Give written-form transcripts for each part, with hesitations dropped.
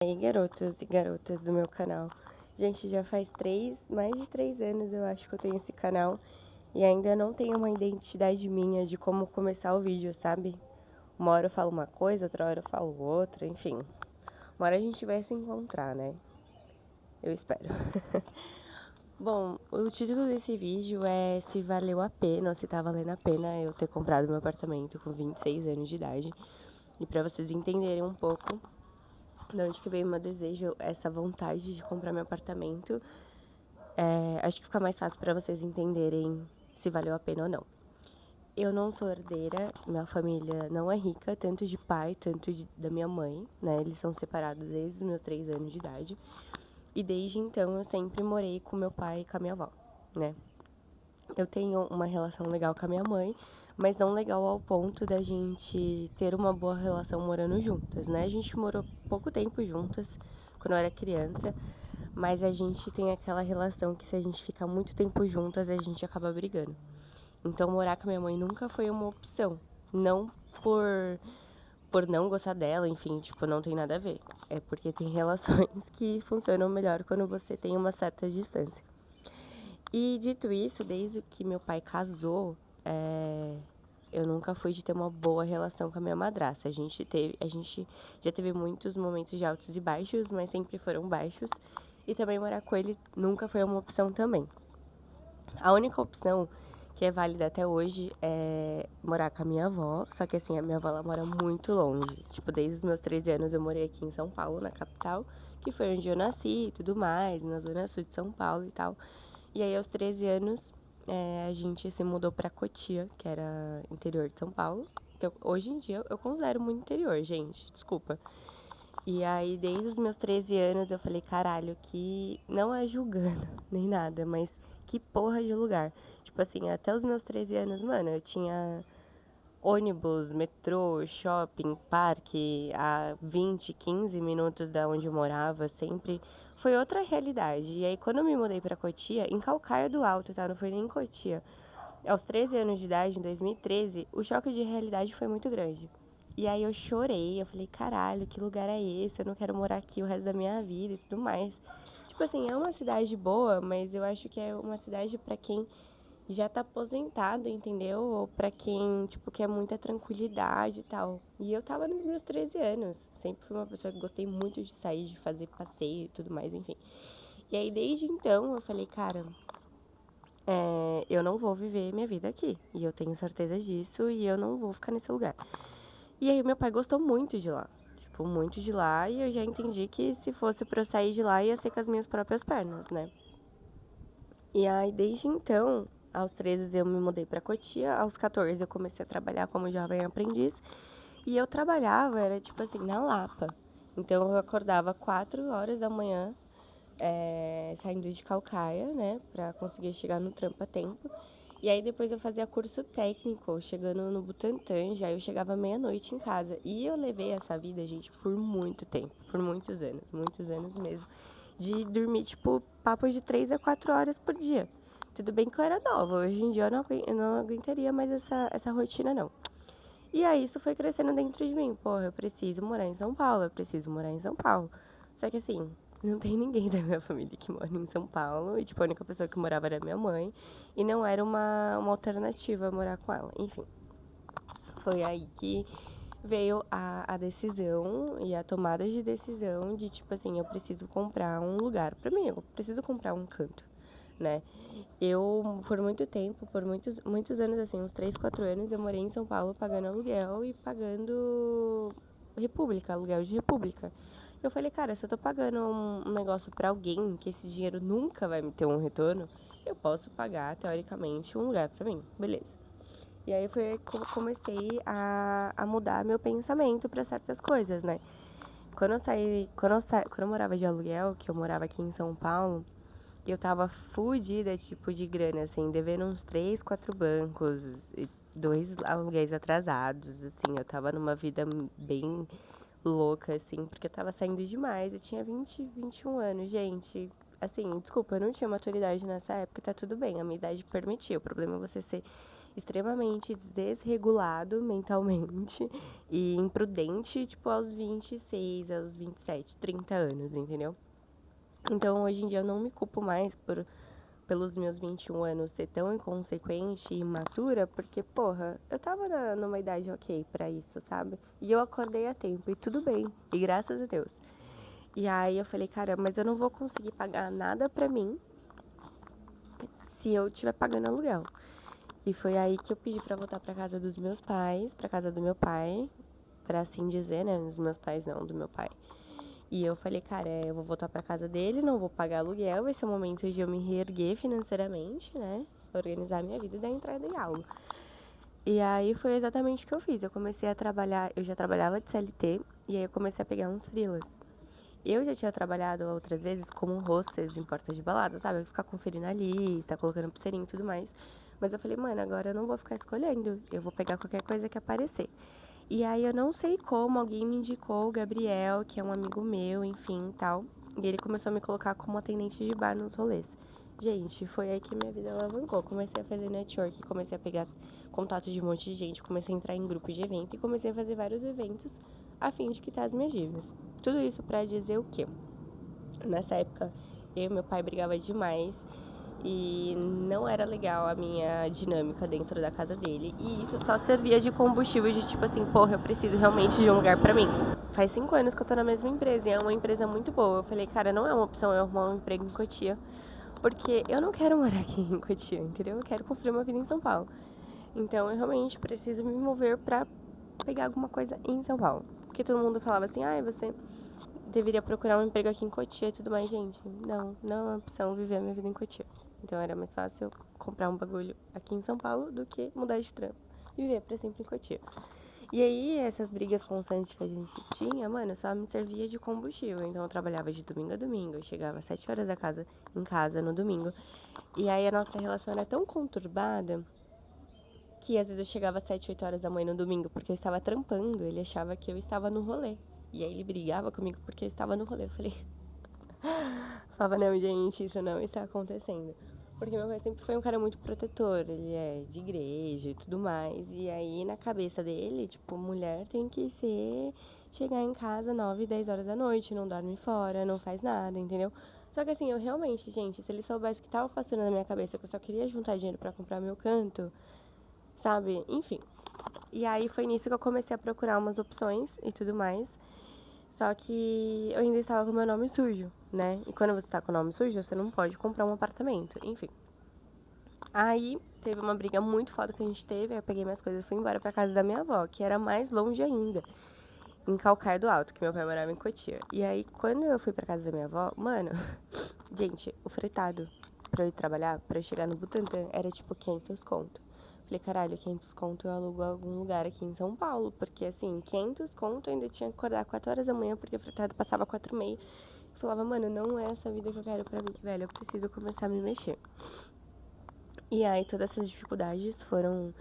E aí, garotos e garotas do meu canal. Gente, já faz mais de 3 anos eu acho que eu tenho esse canal e ainda não tenho uma identidade minha de como começar o vídeo, sabe? Uma hora eu falo uma coisa, outra hora eu falo outra, enfim. Uma hora a gente vai se encontrar, né? Eu espero. Bom, o título desse vídeo é se valeu a pena ou se tá valendo a pena eu ter comprado meu apartamento com 26 anos de idade. E pra vocês entenderem um pouco de onde que veio meu desejo, essa vontade de comprar meu apartamento. Acho que fica mais fácil pra vocês entenderem se valeu a pena ou não. Eu não sou herdeira, minha família não é rica, tanto de pai, da minha mãe, né? Eles são separados desde os meus 3 anos de idade. E desde então eu sempre morei com meu pai e com a minha avó, né? Eu tenho uma relação legal com a minha mãe, mas não legal ao ponto da gente ter uma boa relação morando juntas, né? A gente morou pouco tempo juntas quando eu era criança, mas a gente tem aquela relação que se a gente ficar muito tempo juntas, a gente acaba brigando. Então morar com a minha mãe nunca foi uma opção. Não por não gostar dela, enfim, tipo, não tem nada a ver. É porque tem relações que funcionam melhor quando você tem uma certa distância. E dito isso, desde que meu pai casou, eu nunca fui de ter uma boa relação com a minha madrasta. A gente já teve muitos momentos de altos e baixos, mas sempre foram baixos. E também morar com ele nunca foi uma opção também. A única opção que é válida até hoje é morar com a minha avó. Só que assim, a minha avó ela mora muito longe. Tipo, desde os meus 13 anos eu morei aqui em São Paulo, na capital, que foi onde eu nasci e tudo mais, na zona sul de São Paulo e tal. E aí, aos 13 anos, a gente se mudou pra Cotia, que era interior de São Paulo. Então, hoje em dia, eu considero muito interior, gente, desculpa. E aí, desde os meus 13 anos, eu falei, caralho, que não é julgando nem nada, mas que porra de lugar. Tipo assim, até os meus 13 anos, mano, eu tinha ônibus, metrô, shopping, parque, a 20, 15 minutos da onde eu morava, sempre foi outra realidade. E aí, quando eu me mudei pra Cotia, em Calcaia do Alto, tá? Não foi nem em Cotia. Aos 13 anos de idade, em 2013, o choque de realidade foi muito grande. E aí eu chorei, eu falei, caralho, que lugar é esse? Eu não quero morar aqui o resto da minha vida e tudo mais. Tipo assim, é uma cidade boa, mas eu acho que é uma cidade pra quem já tá aposentado, entendeu? Ou pra quem, tipo, quer muita tranquilidade e tal. E eu tava nos meus 13 anos. Sempre fui uma pessoa que gostei muito de sair, de fazer passeio e tudo mais, enfim. E aí, desde então, eu falei, cara, eu não vou viver minha vida aqui. E eu tenho certeza disso e eu não vou ficar nesse lugar. E aí, meu pai gostou muito de lá. Tipo, muito de lá. E eu já entendi que se fosse pra eu sair de lá, ia ser com as minhas próprias pernas, né? E aí, desde então, aos 13 eu me mudei pra Cotia, aos 14 eu comecei a trabalhar como jovem aprendiz. E eu trabalhava, era tipo assim, na Lapa. Então eu acordava 4 horas da manhã, saindo de Calcaia, né, pra conseguir chegar no trampo a tempo. E aí depois eu fazia curso técnico, chegando no Butantã, já eu chegava meia-noite em casa. E eu levei essa vida, gente, por muito tempo, por muitos anos mesmo. De dormir, tipo, papo de 3 a 4 horas por dia. Tudo bem que eu era nova, hoje em dia eu não aguentaria mais essa rotina, não. E aí isso foi crescendo dentro de mim. Porra, eu preciso morar em São Paulo, eu preciso morar em São Paulo. Só que assim, não tem ninguém da minha família que mora em São Paulo. E tipo, a única pessoa que morava era minha mãe. E não era uma alternativa morar com ela. Enfim, foi aí que veio a decisão e a tomada de decisão de tipo assim, eu preciso comprar um lugar pra mim, eu preciso comprar um canto, né? Eu, por muito tempo, por muitos anos, assim, uns 3 4 anos, eu morei em São Paulo pagando aluguel e pagando república, aluguel de república. Eu falei, cara, se eu tô pagando um negócio pra alguém que esse dinheiro nunca vai me ter um retorno, eu posso pagar, teoricamente, um lugar pra mim, beleza. E aí foi que eu comecei a mudar meu pensamento pra certas coisas, né? Quando eu morava de aluguel, que eu morava aqui em São Paulo, eu tava fudida, tipo, de grana, assim, devendo uns 3 4 bancos, e 2 aluguéis atrasados, assim, eu tava numa vida bem louca, assim, porque eu tava saindo demais, eu tinha 21 anos, gente, assim, desculpa, eu não tinha maturidade nessa época, tá tudo bem, a minha idade permitia, o problema é você ser extremamente desregulado mentalmente e imprudente, tipo, aos 26, aos 27, 30 anos, entendeu? Então, hoje em dia, eu não me culpo mais pelos meus 21 anos ser tão inconsequente e imatura, porque, porra, eu tava numa idade ok pra isso, sabe? E eu acordei a tempo, e tudo bem, e graças a Deus. E aí eu falei, cara, mas eu não vou conseguir pagar nada pra mim se eu estiver pagando aluguel. E foi aí que eu pedi pra voltar pra casa dos meus pais, pra casa do meu pai, pra assim dizer, né? Dos meus pais não, do meu pai. E eu falei, cara, eu vou voltar pra casa dele, não vou pagar aluguel, vai ser o momento de eu me reerguer financeiramente, né? Organizar minha vida e dar entrada em algo. E aí foi exatamente o que eu fiz. Eu comecei a trabalhar, eu já trabalhava de CLT, e aí eu comecei a pegar uns freelas. Eu já tinha trabalhado outras vezes como hostess em portas de balada, sabe? Ficar conferindo a lista, colocando pulseirinha e tudo mais. Mas eu falei, mano, agora eu não vou ficar escolhendo. Eu vou pegar qualquer coisa que aparecer. E aí eu não sei como, alguém me indicou o Gabriel, que é um amigo meu, enfim, tal. E ele começou a me colocar como atendente de bar nos rolês. Gente, foi aí que minha vida alavancou. Comecei a fazer network, comecei a pegar contato de um monte de gente, comecei a entrar em grupos de evento e comecei a fazer vários eventos a fim de quitar as minhas dívidas. Tudo isso pra dizer o quê? Nessa época, eu e meu pai brigava demais e não era legal a minha dinâmica dentro da casa dele. E isso só servia de combustível de tipo assim, porra, eu preciso realmente de um lugar pra mim. Faz 5 anos que eu tô na mesma empresa e é uma empresa muito boa. Eu falei, cara, não é uma opção eu arrumar um emprego em Cotia, porque eu não quero morar aqui em Cotia, entendeu? Eu quero construir uma vida em São Paulo. Então eu realmente preciso me mover pra pegar alguma coisa em São Paulo. Porque todo mundo falava assim, você deveria procurar um emprego aqui em Cotia e tudo mais, gente. Não é uma opção viver a minha vida em Cotia. Então era mais fácil eu comprar um bagulho aqui em São Paulo do que mudar de trampo e viver pra sempre em Cotia. E aí, essas brigas constantes que a gente tinha, mano, só me servia de combustível. Então eu trabalhava de domingo a domingo, eu chegava às 7 horas em casa no domingo. E aí a nossa relação era tão conturbada que às vezes eu chegava às 7, 8 horas da manhã no domingo porque eu estava trampando, ele achava que eu estava no rolê. E aí ele brigava comigo porque eu estava no rolê. Eu falava, não, gente, isso não está acontecendo. Porque meu pai sempre foi um cara muito protetor, ele é de igreja e tudo mais. E aí na cabeça dele, tipo, mulher tem que chegar em casa 9, 10 horas da noite, não dorme fora, não faz nada, entendeu? Só que assim, eu realmente, gente, se ele soubesse que tava passando na minha cabeça que eu só queria juntar dinheiro pra comprar meu canto, sabe? Enfim. E aí foi nisso que eu comecei a procurar umas opções e tudo mais. Só que eu ainda estava com o meu nome sujo, né? E quando você tá com o nome sujo, você não pode comprar um apartamento, enfim. Aí teve uma briga muito foda que a gente teve, aí eu peguei minhas coisas e fui embora pra casa da minha avó, que era mais longe ainda, em Calcaia do Alto, que meu pai morava em Cotia. E aí quando eu fui pra casa da minha avó, mano, gente, o fretado pra eu ir trabalhar, pra eu chegar no Butantã, era tipo 500 conto. Falei, caralho, 500 conto eu alugo algum lugar aqui em São Paulo, porque assim, 500 conto eu ainda tinha que acordar 4 horas da manhã, porque o fretado passava 4h30. Eu falava, mano, não é essa vida que eu quero pra mim, velho, eu preciso começar a me mexer. E aí todas essas dificuldades foram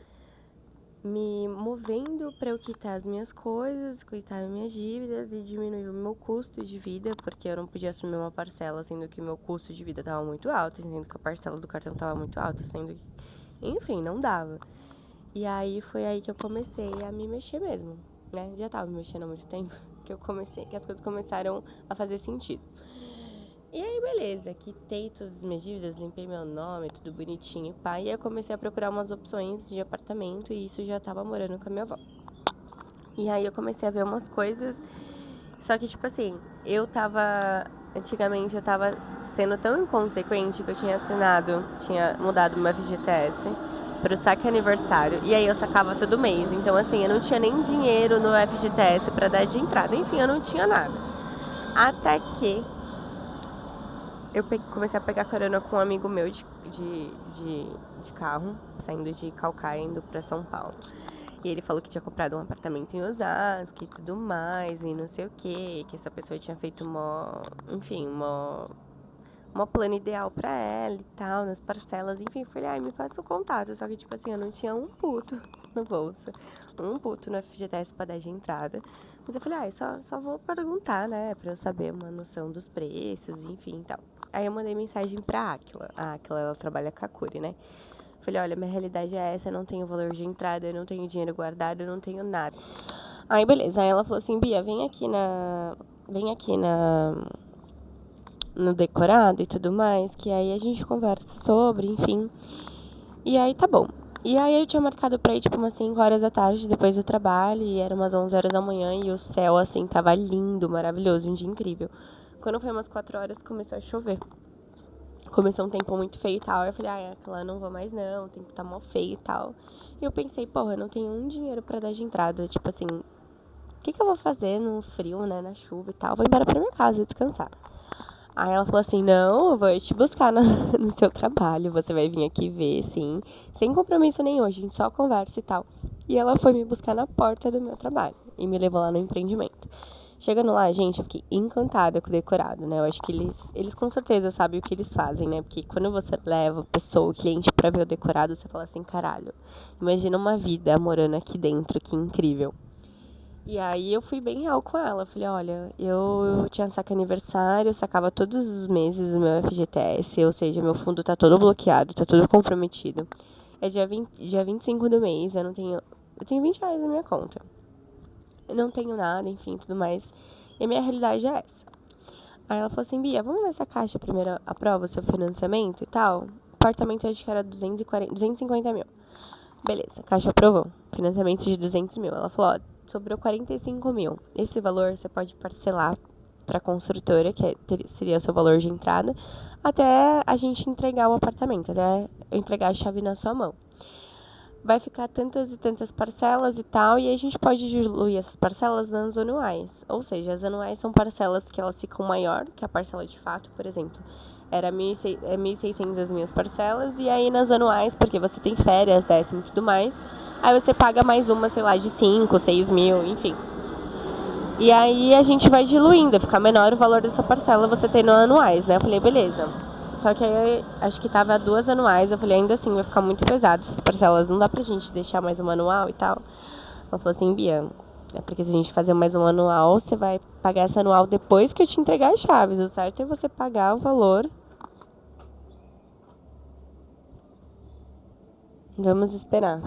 me movendo para eu quitar as minhas coisas, quitar as minhas dívidas e diminuir o meu custo de vida, porque eu não podia assumir uma parcela, sendo que meu custo de vida estava muito alto, sendo que a parcela do cartão estava muito alta, sendo que, enfim, não dava. E aí foi aí que eu comecei a me mexer mesmo, né? Já tava me mexendo há muito tempo, que as coisas começaram a fazer sentido. E aí, beleza, quitei todas as minhas dívidas, limpei meu nome, tudo bonitinho, pá. E aí eu comecei a procurar umas opções de apartamento e isso já tava morando com a minha avó. E aí eu comecei a ver umas coisas, só que tipo assim, antigamente eu tava sendo tão inconsequente que eu tinha mudado meu FGTS pro saque aniversário, e aí eu sacava todo mês. Então assim, eu não tinha nem dinheiro no FGTS pra dar de entrada, enfim, eu não tinha nada. Até que eu comecei a pegar carona com um amigo meu de carro, saindo de Calcaia, indo pra São Paulo. E ele falou que tinha comprado um apartamento em Osasco e tudo mais, e não sei o que essa pessoa tinha feito uma plano ideal pra ela e tal, nas parcelas, enfim. Falei, me passa o contato. Só que, tipo assim, eu não tinha um puto no bolso, um puto no FGTS pra dar de entrada. Mas eu falei, só vou perguntar, né, pra eu saber uma noção dos preços, enfim e tal. Aí eu mandei mensagem pra Aquila. A Aquila, ela trabalha com a Curi, né? falei, olha, minha realidade é essa, eu não tenho valor de entrada, eu não tenho dinheiro guardado, eu não tenho nada. Aí, beleza. Aí ela falou assim, Bia, vem aqui no decorado e tudo mais, que aí a gente conversa sobre, enfim. E aí, tá bom. E aí eu tinha marcado pra ir, tipo, umas 5 horas da tarde, depois do trabalho, e era umas 11 horas da manhã, e o céu, assim, tava lindo, maravilhoso, um dia incrível. Quando foi umas 4 horas, começou a chover. Começou um tempo muito feio e tal. Eu falei, aquela não vou mais não, o tempo tá mó feio e tal. E eu pensei, porra, eu não tenho um dinheiro pra dar de entrada. Tipo assim, o que eu vou fazer no frio, né, na chuva e tal? Vou embora pra minha casa descansar. Aí ela falou assim, não, eu vou te buscar no seu trabalho, você vai vir aqui ver, sim, sem compromisso nenhum, a gente só conversa e tal. E ela foi me buscar na porta do meu trabalho e me levou lá no empreendimento. Chegando lá, gente, eu fiquei encantada com o decorado, né? Eu acho que eles com certeza sabem o que eles fazem, né? Porque quando você leva a pessoa, o cliente, pra ver o decorado, você fala assim, caralho, imagina uma vida morando aqui dentro, que incrível. E aí eu fui bem real com ela. Falei, olha, eu tinha saque aniversário, sacava todos os meses o meu FGTS, ou seja, meu fundo tá todo bloqueado, tá todo comprometido. É dia 25 do mês, eu tenho R$ 20 na minha conta. Eu não tenho nada, enfim, tudo mais. E a minha realidade é essa. Aí ela falou assim, Bia, vamos ver se a Caixa primeiro aprova o seu financiamento e tal. O apartamento eu acho que era 250 mil. Beleza, a Caixa aprovou. Financiamento de 200 mil. Ela falou, ó, sobrou 45 mil. Esse valor você pode parcelar para a construtora, seria o seu valor de entrada, até a gente entregar o apartamento, até eu entregar a chave na sua mão. Vai ficar tantas e tantas parcelas e tal, e a gente pode diluir essas parcelas nas anuais. Ou seja, as anuais são parcelas que elas ficam maior que a parcela de fato, por exemplo. Era 1.600 as minhas parcelas, e aí nas anuais, porque você tem férias, décimo e tudo mais, aí você paga mais uma, sei lá, de 5, 6 mil, enfim. E aí a gente vai diluindo, ficar menor o valor dessa parcela você tendo anuais, né? Eu falei, beleza. Só que aí acho que tava 2 anuais, eu falei, ainda assim vai ficar muito pesado essas parcelas, não dá pra gente deixar mais uma anual e tal. Ela falou assim, Bia, é porque se a gente fazer mais um anual, você vai pagar essa anual depois que eu te entregar as chaves. O certo é você pagar o valor. Vamos esperar.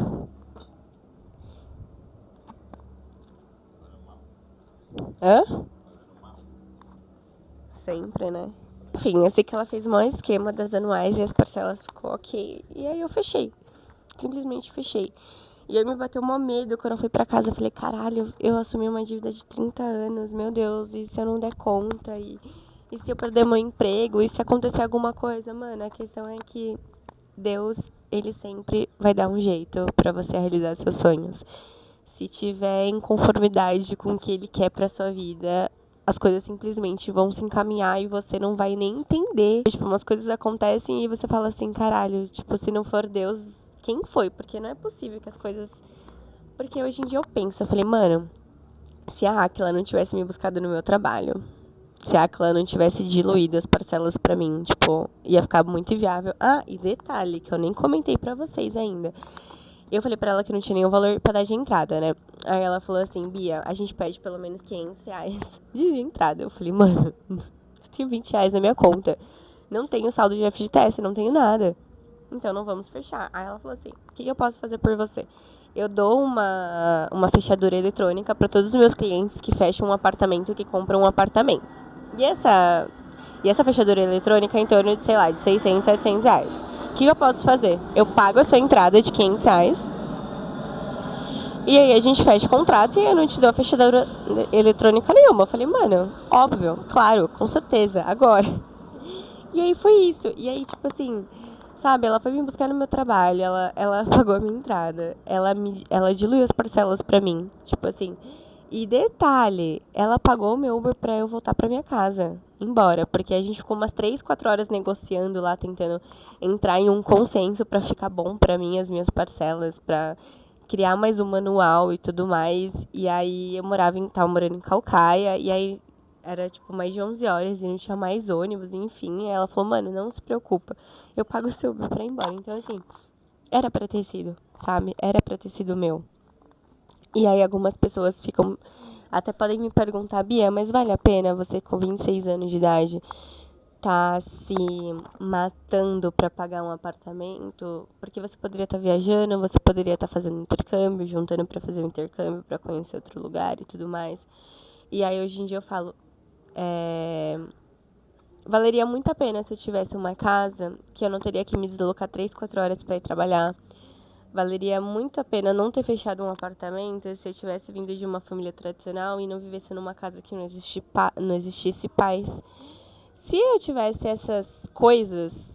Hã? Sempre, né? Enfim, eu sei que ela fez o maior esquema das anuais e as parcelas ficou ok. E aí eu fechei. Simplesmente fechei. E aí me bateu mó medo quando eu fui pra casa. Eu falei, caralho, eu assumi uma dívida de 30 anos, meu Deus, e se eu não der conta? E se eu perder meu emprego? E se acontecer alguma coisa? Mano, a questão é que Deus, ele sempre vai dar um jeito pra você realizar seus sonhos. Se tiver em conformidade com o que ele quer pra sua vida, as coisas simplesmente vão se encaminhar e você não vai nem entender. Tipo, umas coisas acontecem e você fala assim, caralho, tipo, se não for Deus, quem foi? Porque não é possível que as coisas... Porque hoje em dia eu penso, eu falei, mano, se a Aquila não tivesse me buscado no meu trabalho, se a Aquila não tivesse diluído as parcelas pra mim, tipo, ia ficar muito inviável. Ah, e detalhe, que eu nem comentei pra vocês ainda. Eu falei pra ela que não tinha nenhum valor pra dar de entrada, né? Aí ela falou assim, Bia, a gente pede pelo menos R$ 500 de entrada. Eu falei, mano, eu tenho R$ 20 na minha conta. Não tenho saldo de FGTS, não tenho nada. Então não vamos fechar. Aí ela falou assim, o que eu posso fazer por você? Eu dou uma fechadura eletrônica pra todos os meus clientes que fecham um apartamento, que compram um apartamento. E essa fechadura eletrônica é em torno de, sei lá, de 600, R$ 700. O que eu posso fazer? Eu pago a sua entrada de R$ 500 e aí a gente fecha o contrato e eu não te dou a fechadura eletrônica nenhuma. Eu falei, mano, óbvio, claro, com certeza, agora. E aí foi isso. E aí, tipo assim, sabe, ela foi me buscar no meu trabalho, ela pagou a minha entrada, ela diluiu as parcelas pra mim, tipo assim. E detalhe, ela pagou o meu Uber pra eu voltar pra minha casa, embora, porque a gente ficou umas 3, 4 horas negociando lá, tentando entrar em um consenso pra ficar bom pra mim, as minhas parcelas, pra criar mais um manual e tudo mais. E aí eu tava morando em Calcaia, e aí era tipo mais de 11 horas e não tinha mais ônibus, enfim. E ela falou, mano, não se preocupa, eu pago o seu Uber pra ir embora. Então, assim, era pra ter sido, sabe? Era pra ter sido meu. E aí algumas pessoas até podem me perguntar, Bia, mas vale a pena você com 26 anos de idade tá se matando para pagar um apartamento, porque você poderia estar viajando, você poderia estar fazendo intercâmbio, juntando para fazer um intercâmbio, para conhecer outro lugar e tudo mais. E aí hoje em dia eu falo, valeria muito a pena se eu tivesse uma casa que eu não teria que me deslocar 3, 4 horas para ir trabalhar. Valeria muito a pena não ter fechado um apartamento se eu tivesse vindo de uma família tradicional e não vivesse numa casa que não existisse paz. Se eu tivesse essas coisas,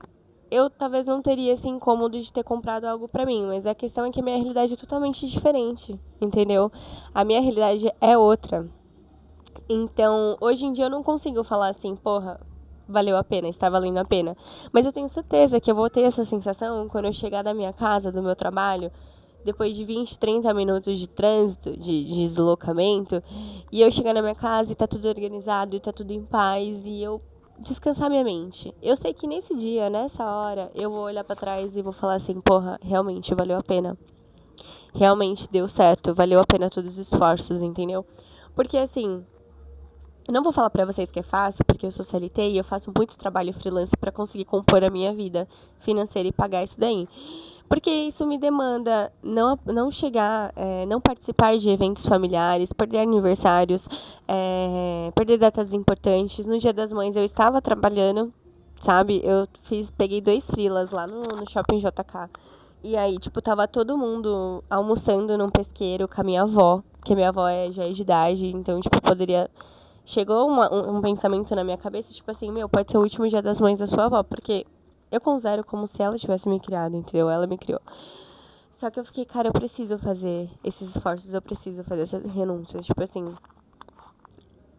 eu talvez não teria esse incômodo de ter comprado algo pra mim, mas a questão é que a minha realidade é totalmente diferente, entendeu? A minha realidade é outra. Então, hoje em dia eu não consigo falar assim, porra, valeu a pena, está valendo a pena. Mas eu tenho certeza que eu vou ter essa sensação quando eu chegar da minha casa, do meu trabalho, depois de 20, 30 minutos de trânsito, de deslocamento, e eu chegar na minha casa e tá tudo organizado, e tá tudo em paz, e eu descansar minha mente. Eu sei que nesse dia, nessa hora, eu vou olhar pra trás e vou falar assim, porra, realmente valeu a pena. Realmente deu certo, valeu a pena todos os esforços, entendeu? Porque assim, não vou falar pra vocês que é fácil, porque eu sou CLT e eu faço muito trabalho freelance pra conseguir compor a minha vida financeira e pagar isso daí. Porque isso me demanda não chegar, não participar de eventos familiares, perder aniversários, perder datas importantes. No Dia das Mães eu estava trabalhando, sabe? Peguei 2 freelas lá no Shopping JK. E aí, tipo, tava todo mundo almoçando num pesqueiro com a minha avó, que a minha avó já é de idade, então, tipo, poderia. Chegou um pensamento na minha cabeça, tipo assim, meu, pode ser o último Dia das Mães da sua avó, porque eu considero como se ela tivesse me criado, entendeu? Ela me criou. Só que eu fiquei, cara, eu preciso fazer esses esforços, eu preciso fazer essas renúncias. Tipo assim,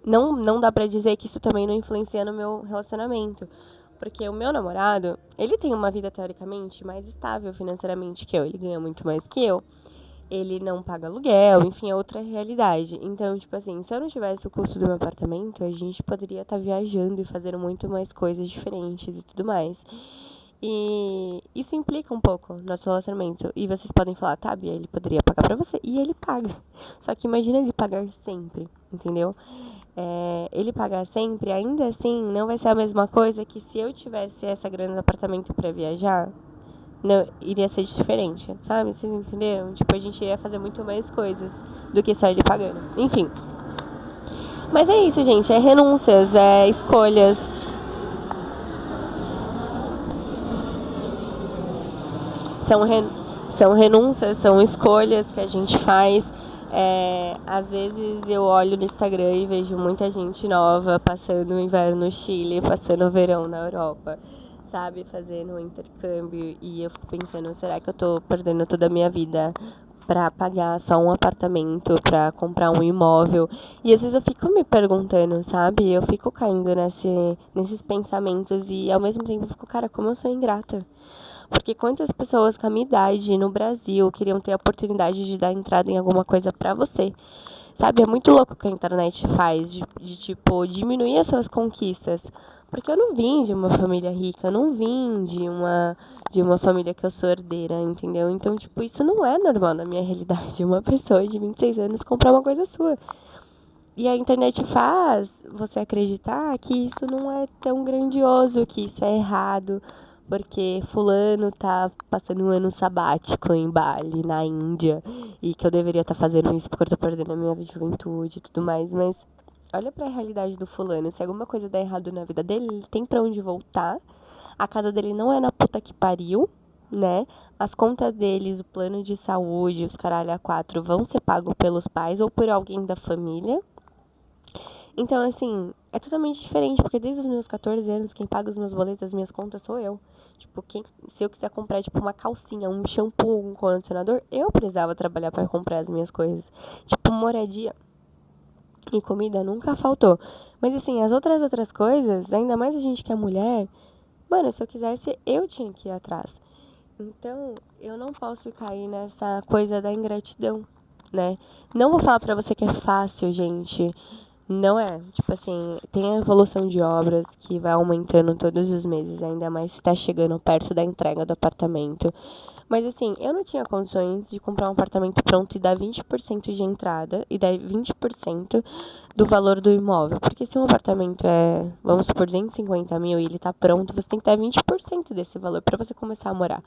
não dá pra dizer que isso também não influencia no meu relacionamento. Porque o meu namorado, ele tem uma vida teoricamente mais estável financeiramente que eu. Ele ganha muito mais que eu. Ele não paga aluguel, enfim, é outra realidade. Então, tipo assim, se eu não tivesse o custo do meu apartamento, a gente poderia estar viajando e fazendo muito mais coisas diferentes e tudo mais. E isso implica um pouco no nosso relacionamento. E vocês podem falar, tá, Bia, ele poderia pagar pra você. E ele paga. Só que imagina ele pagar sempre, entendeu? Ele pagar sempre, ainda assim, não vai ser a mesma coisa que se eu tivesse essa grana no apartamento pra viajar. Não, iria ser diferente, sabe? Vocês entenderam? Tipo, a gente ia fazer muito mais coisas do que só ele pagando. Enfim. Mas é isso, gente. É renúncias, é escolhas. São, são renúncias, são escolhas que a gente faz. Às vezes eu olho no Instagram e vejo muita gente nova passando o inverno no Chile, passando o verão na Europa, sabe? Fazendo um intercâmbio. E eu fico pensando, será que eu tô perdendo toda a minha vida pra pagar só um apartamento, pra comprar um imóvel? E às vezes eu fico me perguntando, sabe? Eu fico caindo nesses pensamentos e ao mesmo tempo eu fico, cara, como eu sou ingrata. Porque quantas pessoas com a minha idade no Brasil queriam ter a oportunidade de dar entrada em alguma coisa pra você? Sabe, é muito louco o que a internet faz, tipo, diminuir as suas conquistas. Porque eu não vim de uma família rica, eu não vim de uma família que eu sou herdeira, entendeu? Então, tipo, isso não é normal na minha realidade. Uma pessoa de 26 anos comprar uma coisa sua. E a internet faz você acreditar que isso não é tão grandioso, que isso é errado, porque fulano tá passando um ano sabático em Bali, na Índia, e que eu deveria estar fazendo isso porque eu tô perdendo a minha juventude e tudo mais, mas olha pra realidade do fulano, se alguma coisa der errado na vida dele, ele tem pra onde voltar, a casa dele não é na puta que pariu, né? As contas deles, o plano de saúde, os caralho a quatro vão ser pagos pelos pais ou por alguém da família. Então, assim, é totalmente diferente, porque desde os meus 14 anos, quem paga os meus boletos, as minhas contas sou eu. Tipo, se eu quiser comprar, tipo, uma calcinha, um shampoo, um condicionador, eu precisava trabalhar para comprar as minhas coisas. Tipo, moradia e comida nunca faltou. Mas, assim, as outras coisas, ainda mais a gente que é mulher, mano, se eu quisesse, eu tinha que ir atrás. Então, eu não posso cair nessa coisa da ingratidão, né? Não vou falar pra você que é fácil, gente. Não é, tipo assim, tem a evolução de obras que vai aumentando todos os meses, ainda mais se tá chegando perto da entrega do apartamento. Mas assim, eu não tinha condições de comprar um apartamento pronto e dar 20% de entrada e dar 20% do valor do imóvel. Porque se um apartamento é, vamos supor, 250 mil e ele tá pronto, você tem que dar 20% desse valor para você começar a morar.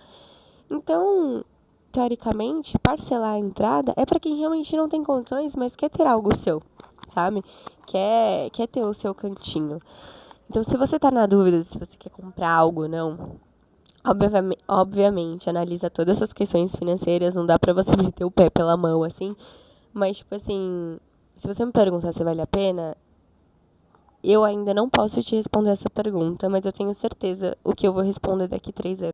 Então, teoricamente, parcelar a entrada é para quem realmente não tem condições, mas quer ter algo seu, sabe? Quer ter o seu cantinho. Então, se você tá na dúvida se você quer comprar algo ou não, obviamente, analisa todas essas questões financeiras, não dá pra você meter o pé pela mão, assim. Mas, tipo assim, se você me perguntar se vale a pena, eu ainda não posso te responder essa pergunta, mas eu tenho certeza o que eu vou responder daqui 3 anos.